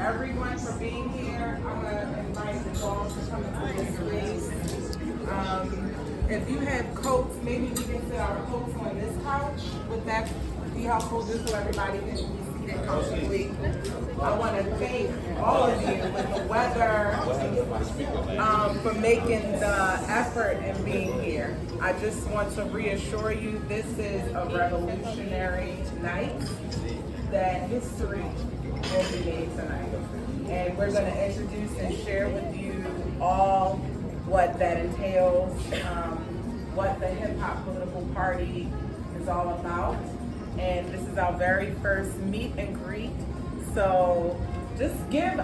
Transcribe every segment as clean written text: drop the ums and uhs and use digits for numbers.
everyone for being here. I'm gonna invite the dogs to come into this space. If you have coats, maybe we can sit our coats on this couch. Would that be helpful, just so everybody can be seated comfortably? I want to thank all of you with the weather for making the effort and being here. I just want to reassure you this is a revolutionary night, that history will be made tonight. And we're going to introduce and share with you all what that entails, what the Hip Hop Political Party is all about. And this is our very first meet and greet. So just with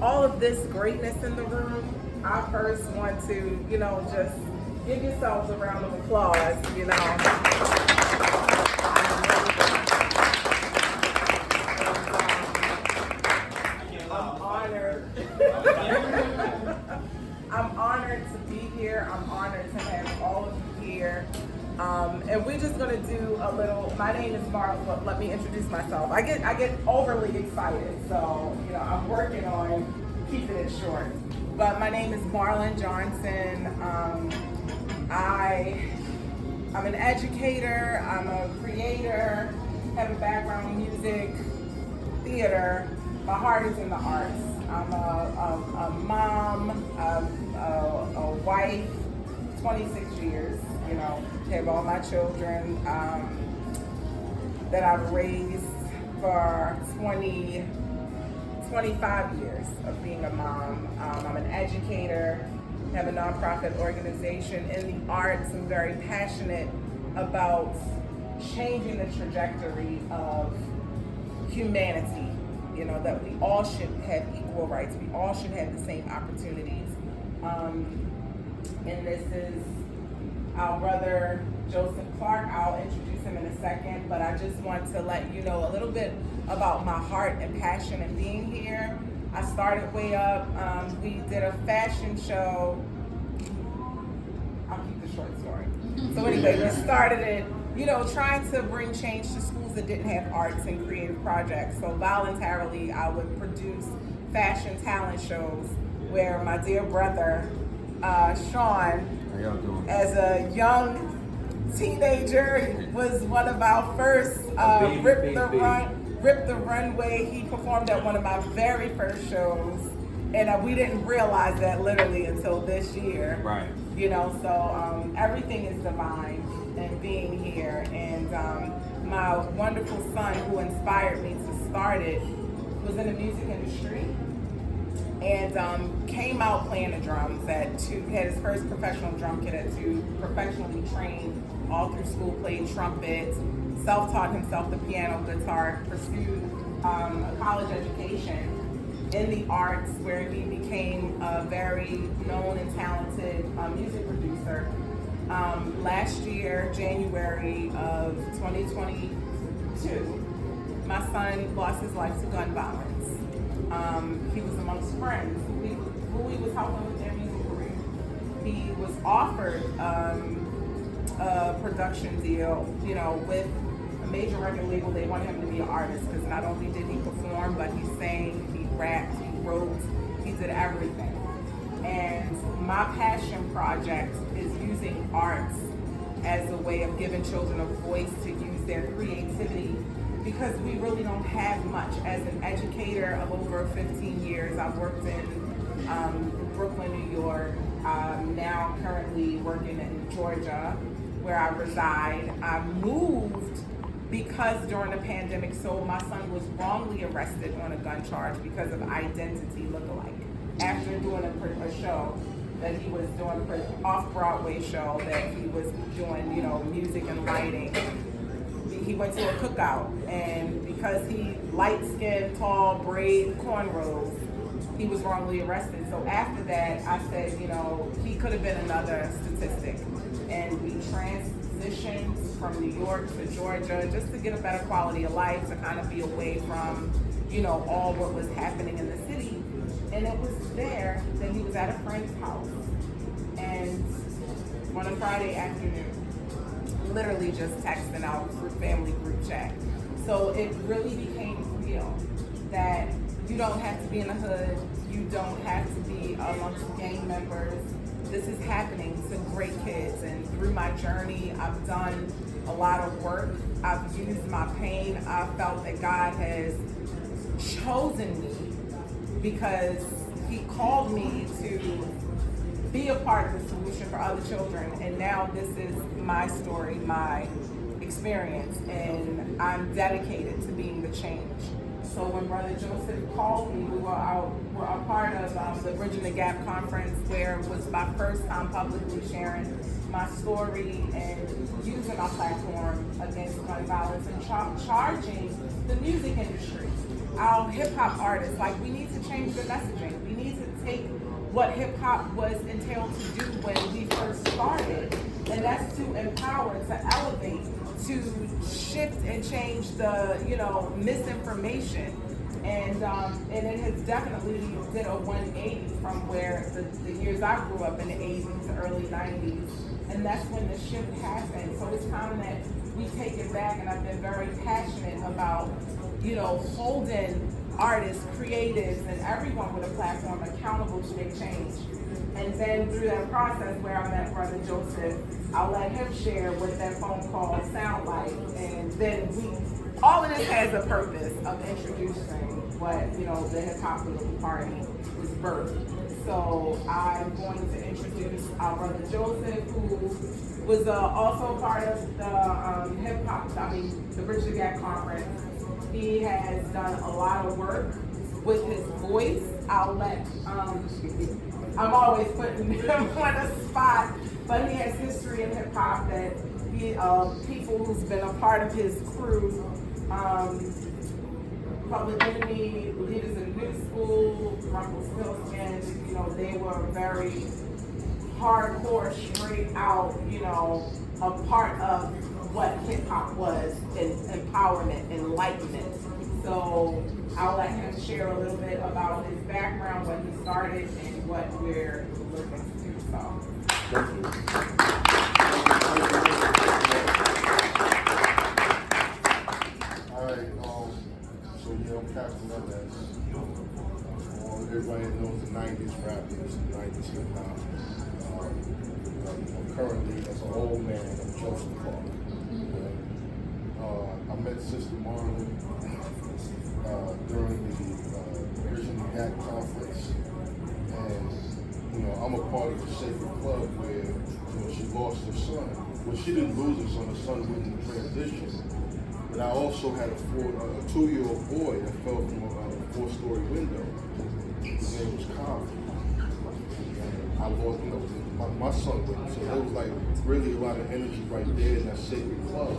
all of this greatness in the room, I first want to, just give yourselves a round of applause, I'm honored. I'm honored to be here. I'm honored to have all of you here. And we're just gonna do a little. My name is Marla, but let me introduce myself. I get overly excited, so I'm working on keeping it short. But my name is Marlon Johnson. I'm an educator. I'm a creator. Have a background in music, theater. My heart is in the arts. I'm a mom, a wife, 26 years, have all my children that I've raised for 25 years of being a mom. I'm an educator, have a nonprofit organization in the arts. I'm very passionate about changing the trajectory of humanity. That we all should have equal rights. We all should have the same opportunities. And this is our brother, Joseph Clark. I'll introduce him in a second, but I just want to let you know a little bit about my heart and passion in being here. I started way up. We did a fashion show. I'll keep the short story. So anyway, we started it, trying to bring change to schools that didn't have arts and creative projects. So voluntarily, I would produce fashion talent shows where my dear brother, Sean, as a young teenager, was one of our first Rip the Runway. He performed at one of my very first shows, and we didn't realize that literally until this year. Right. So everything is divine and being here. And my wonderful son, who inspired me to start it, was in the music industry and came out playing the drums at 2, had his first professional drum kit at 2, professionally trained all through school, played trumpet, self-taught himself the piano, guitar, pursued a college education in the arts, where he became a very known and talented music producer. Last year, January of 2022, my son lost his life to gun violence. He was amongst friends who he was helping with their music career. He was offered a production deal, with a major record label. They wanted him to be an artist because not only did he perform, but he sang, he rapped, he wrote, he did everything. And my passion project is using arts as a way of giving children a voice to use their creativity, because we really don't have much. As an educator of over 15 years, I've worked in Brooklyn, New York. I'm now currently working in Georgia, where I reside. I moved because during the pandemic, so my son was wrongly arrested on a gun charge because of identity lookalike. After doing a show that he was doing, an off-Broadway show that he was doing, music and lighting, he went to a cookout, and because he light-skinned, tall, braid, cornrows, he was wrongly arrested. So after that, I said, he could have been another statistic. And we transitioned from New York to Georgia just to get a better quality of life, to kind of be away from, all what was happening in the city. And it was there that he was at a friend's house, and on a Friday afternoon, literally just family group chat. So it really became real that don't have to be in the hood. You don't have to be amongst gang members. This is happening to great kids, and through my journey, I've done a lot of work. I've used my pain. I felt that God has chosen me because He called me to be a part of the solution for other children. And now this is my story, my experience, and I'm dedicated to being the change. So when Brother Joseph called me, we were a part of the Bridging the Gap conference, where it was my first time publicly sharing my story and using my platform against gun violence and charging the music industry, our hip hop artists, like, we need to change the messaging. We need to take what hip hop was entailed to do when we first started, and that's to empower, to elevate, to shift and change the, misinformation. And it has definitely did a 180 from where the years I grew up in the 80s to early 90s. And that's when the shift happened. So it's time that we take it back, and I've been very passionate about, holding artists, creatives, and everyone with a platform accountable to their change. And then through that process where I met Brother Joseph, I'll let him share what that phone call sound like. And then all of this has a purpose of introducing what, the Hip Hop Political Party was birthed. So I'm going to introduce our Brother Joseph, who was also part of the Bridge the Gap Conference. He has done a lot of work with his voice. I'm always putting him on the spot, but he has history in hip hop that people who's been a part of his crew, Public Enemy, Leaders in New School, Rumpelstiltskin, they were very hardcore, straight out, a part of what hip hop was, in empowerment, enlightenment. So I'll let him share a little bit about his background, what he started, and what we're looking to do. So. Thank you. All right, I'm Captain Melez. Everybody knows the 90s rap music, 90s hip hop. I'm currently, as an old man, I'm Joseph Clark. I met Sister Marlon during the Bridging the Gap conference, and I'm a part of the Sacred Club where she lost her son. Well, she didn't lose her son; her son went into transition. But I also had a 2-year-old boy that fell from a 4-story window. His name was Kyle. I lost, my son went. So there was like really a lot of energy right there in that Sacred Club.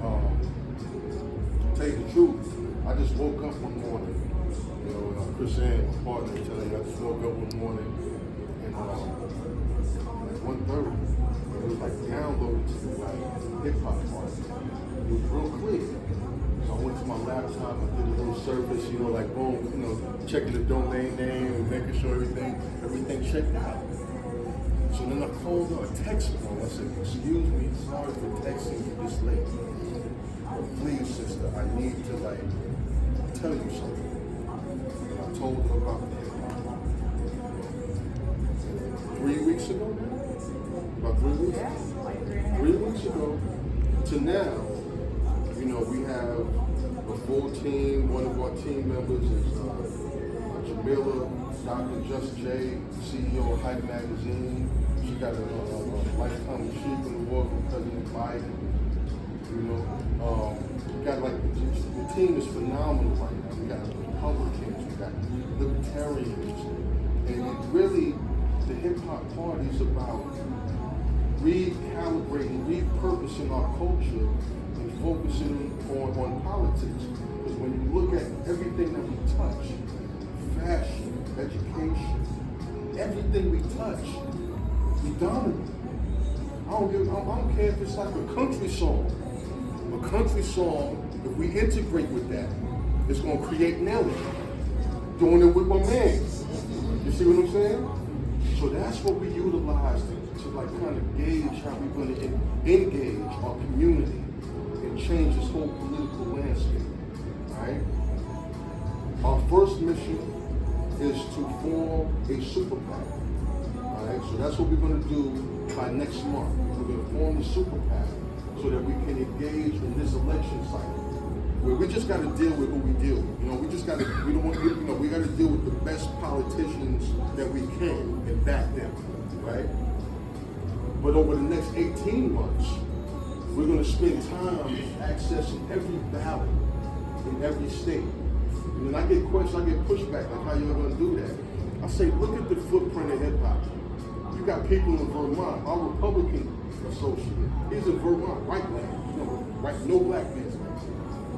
To tell you the truth, I just woke up one morning. Chris Ann, my partner, telling me I just woke up one morning and at 1:30, it was like downloaded to the hip hop party. It was real clear. So I went to my laptop, I did a little service, like boom, checking the domain name and making sure everything checked out. So then I called her, I texted her, I said, excuse me, sorry for texting you this late. But please, sister, I need to tell you something. And I told her about the hip hop. 3 weeks ago now? About 3 weeks? Yeah, like 3.5. 3 weeks ago to now, we have a full team. One of our team members is Jamila, Dr. Just J, CEO of Hype Magazine. She got a lifetime achievement award from President Biden. We got the team is phenomenal right now. We got Republicans, we got Libertarians, and it really, the hip hop party is about recalibrating, repurposing our culture and focusing on politics. Because when you look at everything that we touch, fashion, education, everything we touch, we dominate. I don't care if it's like a country song. A country song, if we integrate with that, it's gonna create Nelly. Doing it with my man. You see what I'm saying? So that's what we utilize to kind of gauge how we're going to engage our community and change this whole political landscape, right? Our first mission is to form a super PAC. All right, so that's what we're going to do by next month. We're going to form the super PAC so that we can engage in this election cycle. Where we just got to deal with who we deal with. You know, we just got to, we don't want, you know, we got to deal with the best politicians that we can and back them, right? But over the next 18 months, we're going to spend time accessing every ballot in every state. And then I get questions, I get pushback, like how y'all going to do that? I say, look at the footprint of hip hop. You got people in Vermont, our Republican associate, he's in Vermont, white man, you know, right, no black man.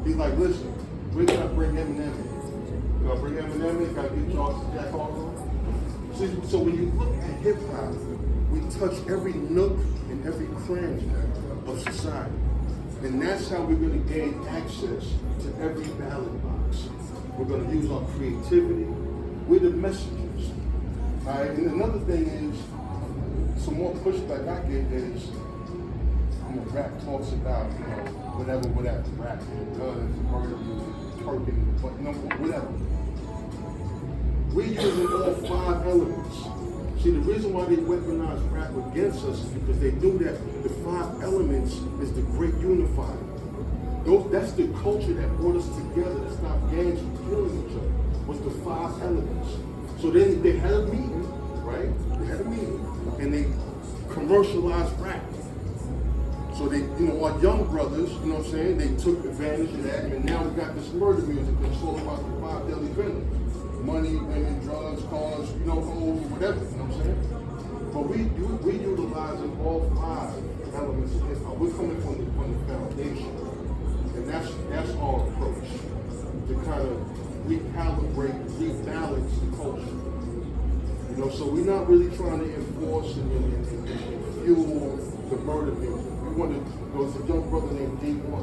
He's like, listen, we're gonna bring Eminem in. We're gonna bring Eminem in, gotta get Charles Jack Harlow. So when you look at hip hop, we touch every nook and every cranny of society. And that's how we're gonna gain access to every ballot box. We're gonna use our creativity. We're the messengers. All right, and another thing is, some more pushback I get is, you know, rap talks about, you know, whatever, rap, guns, murder, twerking, but you know, whatever. We're using all 5 elements. See, the reason why they weaponize rap against us is because they knew that the 5 elements is the great unifier. That's the culture that brought us together to stop gangs from killing each other, was the 5 elements. So then they had a meeting, right? They had a meeting, and they commercialized rap. So they, you know, our young brothers, you know what I'm saying, they took advantage of that, and now we got this murder music that's all about the 5 deadly villains. Money, women, drugs, cars, you know, hoes, whatever, you know what I'm saying? But we utilizing all 5 elements of hip hop. We're coming from the foundation. And that's our approach, to kind of recalibrate, rebalance the culture. You know, so we're not really trying to enforce and fuel the murder music. There was a young brother named D1. You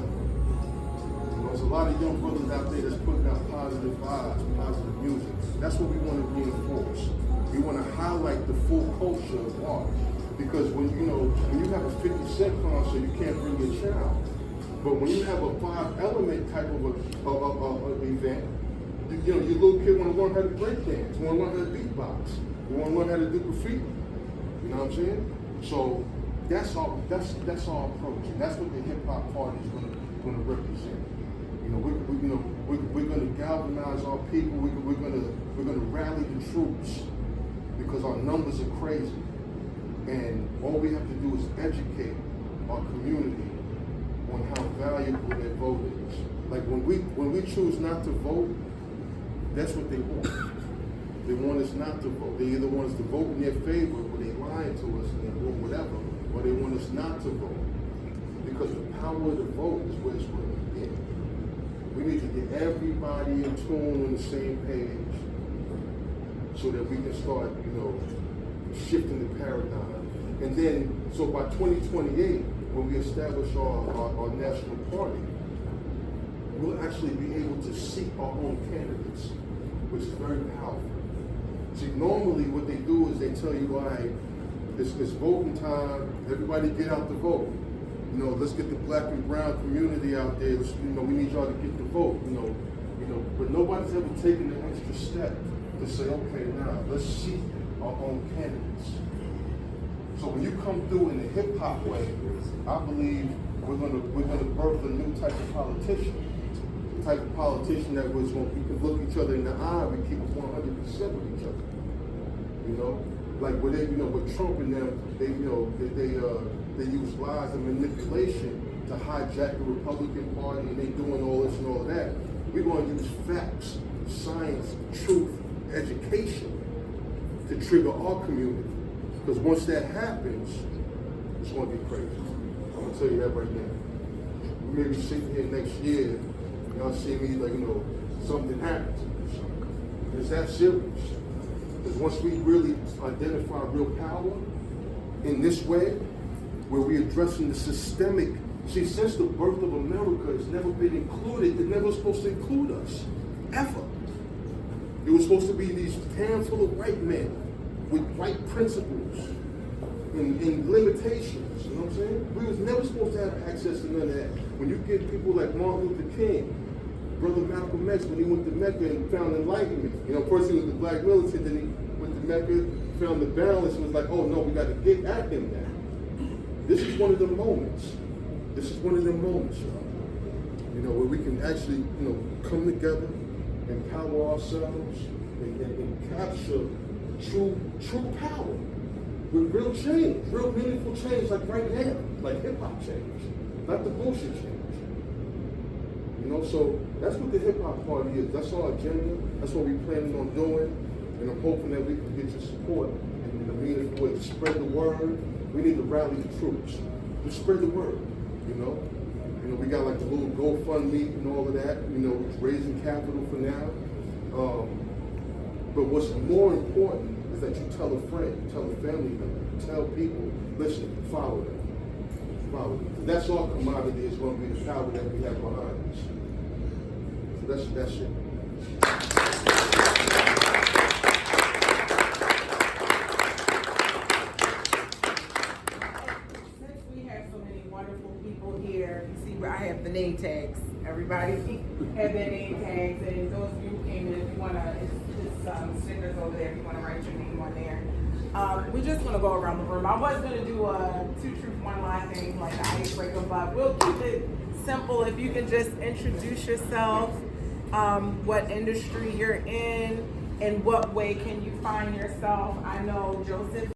know, there's a lot of young brothers out there that's putting out positive vibes, positive music. That's what we want to reinforce. We want to highlight the full culture of art. Because when you have a 50 Cent concert, you can't bring your child. But when you have a 5-element type of event, you know, your little kid want to learn how to break dance, want to learn how to beatbox, you want to learn how to do graffiti. You know what I'm saying? So that's our approach, and that's what the hip hop party is going to represent. You know, we're going to galvanize our people. We're going to rally the troops because our numbers are crazy, and all we have to do is educate our community on how valuable their vote is. Like when we choose not to vote, that's what they want. They want us not to vote. They either want us to vote in their favor, or they lying to us and they're doing whatever. Or they want us not to vote, because the power of the vote is where it's going to begin. We need to get everybody in tune on the same page so that we can start, you know, shifting the paradigm. And then, so by 2028, when we establish our national party, we'll actually be able to seek our own candidates, which is very powerful. See, normally what they do is they tell you, all right, it's voting time. Everybody get out to vote. You know, let's get the black and brown community out there. You know, we need y'all to get the vote. You know, but nobody's ever taken the extra step to say, okay, now let's seek our own candidates. So when you come through in the hip hop way, I believe we're gonna birth a new type of politician. The type of politician that we can look each other in the eye, we keep 100% with each other. You know. Like with Trump and them, they use lies and manipulation to hijack the Republican Party, and they doing all this and all of that. We're going to use facts, science, truth, education to trigger our community. Because once that happens, it's going to be crazy. I'm going to tell you that right now. We may be sitting here next year, and y'all see me like, something happens. It's that serious. Because once we really identify real power in this way, where we're addressing the systemic, see, since the birth of America, it's never been included, it never was supposed to include us, ever. It was supposed to be these handful of white men with white principles and limitations, you know what I'm saying? We was never supposed to have access to none of that. When you get people like Martin Luther King, Brother Malcolm X, when he went to Mecca and found enlightenment. You know, first he was the black militant, then he went to Mecca, found the balance, and was like, oh no, we got to get at him now. This is one of the moments. This is one of the moments, y'all. You know, where we can actually, you know, come together, empower ourselves, and capture true power with real change, real meaningful change, like right now, like hip hop change, not the bullshit change. You know, so that's what the hip hop party is. That's our agenda. That's what we're planning on doing, and I'm hoping that we can get your support in a meaningful way to spread the word. We need to rally the troops. Just spread the word. You know, we got like a little GoFundMe and all of that. You know, it's raising capital for now. But what's more important is that you tell a friend, tell a family member, tell people, listen, follow them. Follow them. That's our commodity is going to be the power that we have behind us. So that's it. Since we have so many wonderful people here, you see where I have the name tags. Everybody have their name tags, and those of you who came in, if you want to, it's stickers over there if you want to write your name on there. We're just going to go around the room. I was going to do a 2 truth 1 lie thing, like the icebreaker, but we'll keep it simple. If you can just introduce yourself, what industry you're in, and what way can you find yourself. I know Joseph